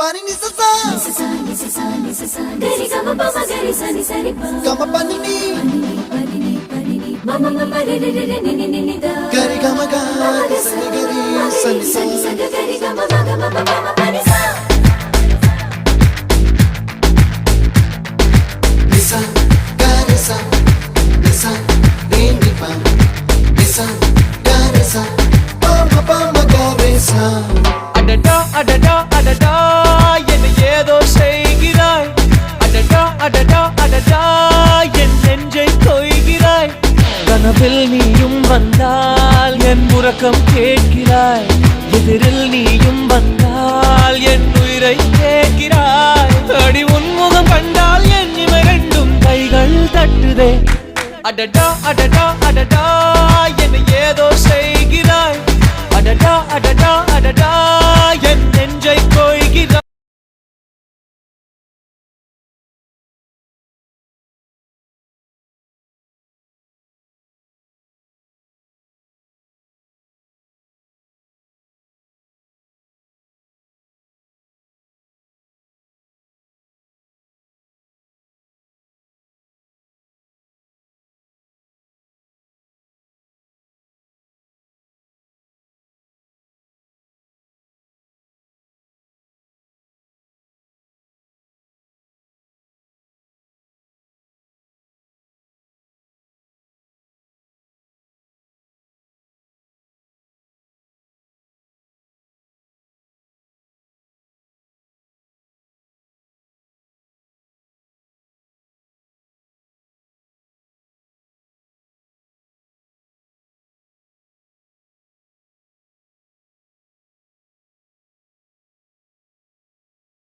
Pani ni sa sa gari gama pa ma gari sa ni sa ri pa gama pani ni mama mama re re re ni ni ni da gari gama ga sa ni gari sa ni sa gari gama ma gama mama pani sa nisa gari sa nisa re ni pa nisa gari sa pa ma gari sa அடடா அடடா அடடா என்ன ஏதோ செய்கிறாய் அடடா அடடா அடடா என் நெஞ்சை கொய்கிறாய் கனவில் நீயும் வந்தால் என் உறக்கம் கேட்கிறாய் எதிரில் நீயும் வந்தால் என் உயிரை கேட்கிறாய் அடி உன்முகம் கண்டால் என் இமை ரெண்டும் கைகள் தட்டுதே அடடா அடடா அடடா என்ன ஏதோ செய்கிறாய் அடடா அடடா அடடா என் நெஞ்சை கொய்கிறாய்